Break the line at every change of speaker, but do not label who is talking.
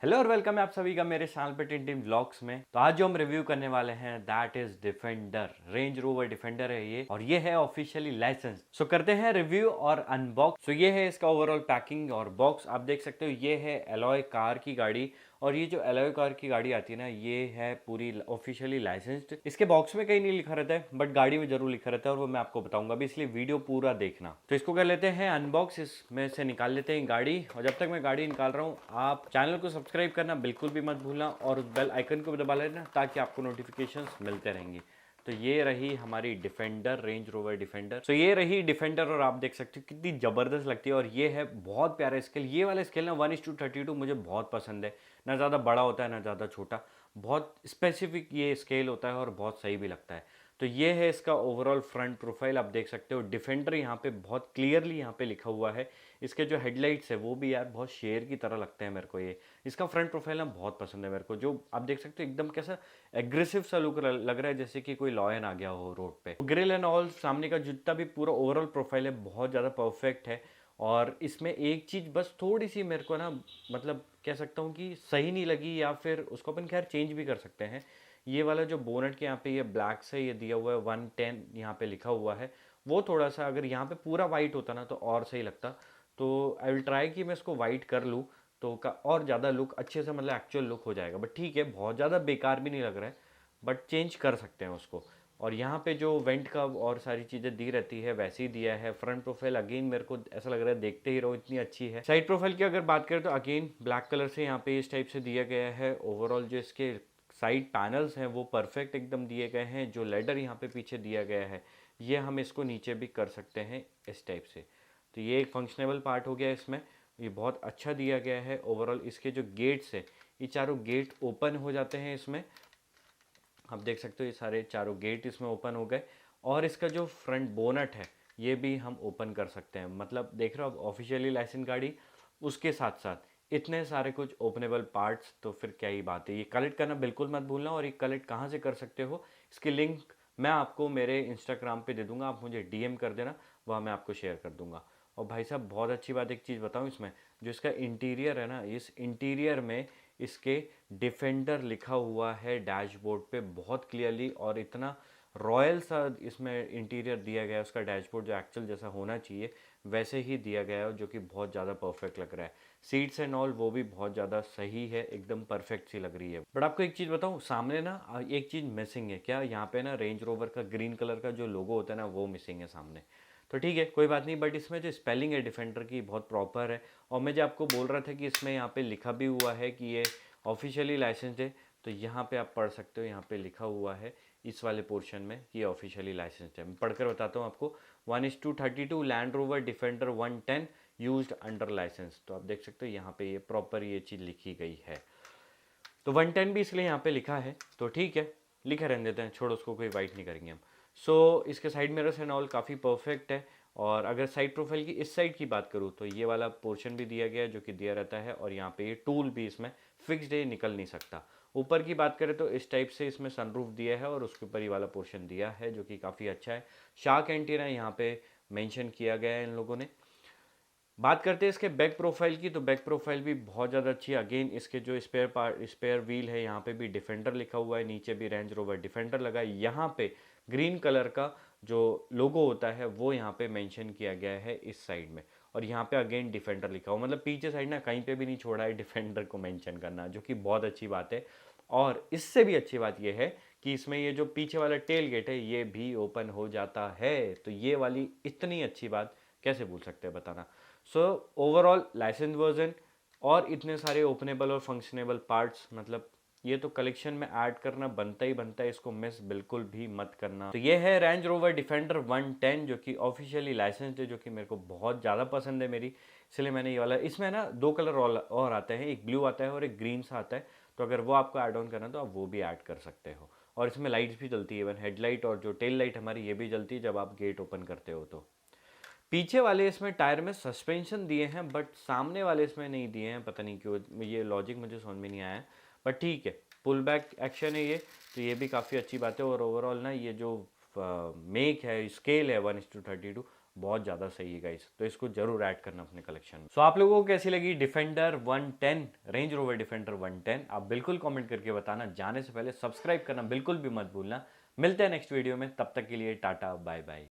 Hello और welcome है आप सभी का मेरे चैनल पे टिन टिन व्लॉग्स में। तो आज जो हम रिव्यू करने वाले हैं that is defender. Range rover defender है ये और ये है ऑफिशियली लाइसेंस। सो करते हैं रिव्यू और अनबॉक्स। सो ये है इसका ओवरऑल पैकिंग और बॉक्स। आप देख सकते हो ये है एलॉय कार की गाड़ी और ये जो एलॉय कार की गाड़ी आती है ना ये है पूरी ऑफिशियली लाइसेंस्ड। इसके बॉक्स में कहीं नहीं लिखा रहता है बट गाड़ी में जरूर लिखा रहता है और वो मैं आपको बताऊंगा भी, इसलिए वीडियो पूरा देखना। तो इसको कर लेते हैं अनबॉक्स, इसमें से निकाल लेते हैं गाड़ी। और जब तक मैं गाड़ी निकाल रहा हूँ आप चैनल को सब्सक्राइब करना बिल्कुल भी मत भूलना और उस बेल आइकन को भी दबा लेना ताकि आपको नोटिफिकेशंस मिलते रहेंगे। तो ये रही हमारी डिफेंडर, रेंज रोवर डिफेंडर। तो ये रही डिफेंडर और आप देख सकते हो कितनी जबरदस्त लगती है और ये है बहुत प्यारा स्केल। ये वाला स्केल ना 1:32 मुझे बहुत पसंद है। ना ज़्यादा बड़ा होता है ना ज़्यादा छोटा, बहुत स्पेसिफिक ये स्केल होता है और बहुत सही भी लगता है। तो ये है इसका ओवरऑल फ्रंट प्रोफाइल। आप देख सकते हो डिफेंडर यहाँ पे बहुत क्लियरली यहाँ पे लिखा हुआ है। इसके जो हेडलाइट्स है वो भी यार बहुत शेर की तरह लगते हैं मेरे को। ये इसका फ्रंट प्रोफाइल ना बहुत पसंद है मेरे को। जो आप देख सकते हो एकदम कैसा एग्रेसिव सा लुक लग रहा है, जैसे कि कोई लॉयन आ गया हो रोड पे। ग्रिल एंड ऑल सामने का जितना भी पूरा ओवरऑल प्रोफाइल है बहुत ज़्यादा परफेक्ट है। और इसमें एक चीज़ बस थोड़ी सी मेरे को ना मतलब कह सकता हूँ कि सही नहीं लगी, या फिर उसको अपन खैर चेंज भी कर सकते हैं। ये वाला जो बोनट के यहाँ पे ये ब्लैक से ये दिया हुआ है 110 यहाँ पे लिखा हुआ है, वो थोड़ा सा अगर यहाँ पे पूरा वाइट होता ना तो और सही लगता। तो आई विल ट्राई कि मैं इसको वाइट कर लूँ तो का और ज़्यादा लुक अच्छे से मतलब एक्चुअल लुक हो जाएगा। बट ठीक है, बहुत ज़्यादा बेकार भी नहीं लग रहा है बट चेंज कर सकते हैं उसको। और यहाँ पे जो वेंट का और सारी चीज़ें दी रहती है वैसे ही दिया है। फ्रंट प्रोफाइल अगेन मेरे को ऐसा लग रहा है देखते ही रहो, इतनी अच्छी है। साइड प्रोफाइल की अगर बात करें तो अगेन ब्लैक कलर से यहाँ पे इस टाइप से दिया गया है। ओवरऑल जो इसके साइड पैनल्स हैं वो परफेक्ट एकदम दिए गए हैं। जो लेडर यहाँ पे पीछे दिया गया है ये हम इसको नीचे भी कर सकते हैं इस टाइप से। तो ये एक फंक्शनेबल पार्ट हो गया इसमें, ये बहुत अच्छा दिया गया है। ओवरऑल इसके जो गेट्स है ये चारों गेट ओपन हो जाते हैं इसमें। आप देख सकते हो ये सारे चारों गेट इसमें ओपन हो गए। और इसका जो फ्रंट बोनट है ये भी हम ओपन कर सकते हैं। मतलब देख रहे हो आप ऑफिशियली लाइसेंस गाड़ी, उसके साथ साथ इतने सारे कुछ ओपनेबल पार्ट्स, तो फिर क्या ही बात है। ये कलेक्ट करना बिल्कुल मत भूलना। और ये कलेक्ट कहाँ से कर सकते हो इसकी लिंक मैं आपको मेरे इंस्टाग्राम पे दे दूंगा, आप मुझे डीएम कर देना, वहाँ मैं आपको शेयर कर दूंगा। और भाई साहब बहुत अच्छी बात एक चीज़ बताऊँ, इसमें जो इसका इंटीरियर है ना, इस इंटीरियर में इसके डिफेंडर लिखा हुआ है डैशबोर्ड पे बहुत क्लियरली। और इतना रॉयल सा इसमें इंटीरियर दिया गया है, उसका डैशबोर्ड जो एक्चुअल जैसा होना चाहिए वैसे ही दिया गया है, जो कि बहुत ज़्यादा परफेक्ट लग रहा है। सीट्स एंड ऑल वो भी बहुत ज़्यादा सही है, एकदम परफेक्ट सी लग रही है। बट आपको एक चीज़ बताऊँ, सामने ना एक चीज़ मिसिंग है। क्या यहाँ पे ना रेंज रोवर का ग्रीन कलर का जो लोगो होता है ना वो मिसिंग है सामने। तो ठीक है कोई बात नहीं, बट इसमें जो स्पेलिंग है डिफेंडर की बहुत प्रॉपर है। और मैं जो आपको बोल रहा था कि इसमें यहाँ पे लिखा भी हुआ है कि ये ऑफिशियली लाइसेंस है, तो यहाँ पे आप पढ़ सकते हो, यहाँ पे लिखा हुआ है इस वाले पोर्शन में कि ऑफिशियली लाइसेंस है। मैं पढ़कर बताता हूँ आपको। 1:32 Land Rover Defender 110 used under license. तो आप देख सकते हो यहाँ पे ये प्रॉपर ये चीज़ लिखी गई है। तो 110 भी इसलिए यहाँ पे लिखा है तो ठीक है, लिखा रहने देते हैं, छोड़ो उसको, कोई वाइट नहीं करेंगे हम। सो इसके साइड मिरर्स एंड ऑल काफ़ी परफेक्ट है। और अगर साइड प्रोफाइल की इस साइड की बात करूँ तो ये वाला पोर्शन भी दिया गया है जो कि दिया रहता है। और यहाँ पे ये टूल भी इसमें फिक्स्ड है, निकल नहीं सकता। ऊपर की बात करें तो इस टाइप से इसमें सनरूफ दिया है और उसके ऊपर ये वाला पोर्शन दिया है जो कि काफ़ी अच्छा है। शार्क एंटीना यहाँ पे मेंशन किया गया है इन लोगों ने। बात करते हैं इसके बैक प्रोफाइल की, तो बैक प्रोफाइल भी बहुत ज़्यादा अच्छी है। अगेन इसके जो स्पेयर व्हील है यहाँ पे भी डिफेंडर लिखा हुआ है, नीचे भी रेंज रोवर डिफेंडर लगा है। यहाँ पे ग्रीन कलर का जो लोगो होता है वो यहाँ पे मेंशन किया गया है इस साइड में। और यहाँ पे अगेन डिफेंडर लिखा हुआ, मतलब पीछे साइड ना कहीं पे भी नहीं छोड़ा है डिफेंडर को मेंशन करना, जो कि बहुत अच्छी बात है। और इससे भी अच्छी बात यह है कि इसमें ये जो पीछे वाला टेल गेट है ये भी ओपन हो जाता है। तो ये वाली इतनी अच्छी बात कैसे भूल सकते हैं बताना। सो ओवरऑल लाइसेंस वर्जन और इतने सारे ओपनेबल और फंक्शनेबल पार्ट्स, मतलब ये तो कलेक्शन में ऐड करना बनता ही बनता है, इसको मिस बिल्कुल भी मत करना। तो ये है रेंज रोवर डिफेंडर 110 जो कि ऑफिशियली लाइसेंस्ड है, जो कि मेरे को बहुत ज़्यादा पसंद है मेरी, इसलिए मैंने ये वाला। इसमें ना दो कलर और आते हैं, एक ब्लू आता है और एक ग्रीन सा आता है। तो अगर वो आपको ऐड ऑन करना है तो आप वो भी ऐड कर सकते हो। और इसमें लाइट्स भी जलती है, इवन हेडलाइट और जो टेल लाइट हमारी ये भी जलती है जब आप गेट ओपन करते हो। तो पीछे वाले इसमें टायर में सस्पेंशन दिए हैं बट सामने वाले इसमें नहीं दिए हैं, पता नहीं क्यों, ये लॉजिक मुझे समझ में नहीं आया। बट ठीक है, पुल बैक एक्शन है ये, तो ये भी काफ़ी अच्छी बात है। और ओवरऑल ना ये जो मेक है, स्केल है 1:32 बहुत ज़्यादा सही है गाइस, तो इसको जरूर ऐड करना अपने कलेक्शन में। सो आप लोगों को कैसी लगी डिफेंडर 110, रेंज रोवर डिफेंडर 110? आप बिल्कुल कमेंट करके बताना। जाने से पहले सब्सक्राइब करना बिल्कुल भी मत भूलना। मिलते हैं नेक्स्ट वीडियो में, तब तक के लिए टाटा बाय बाय।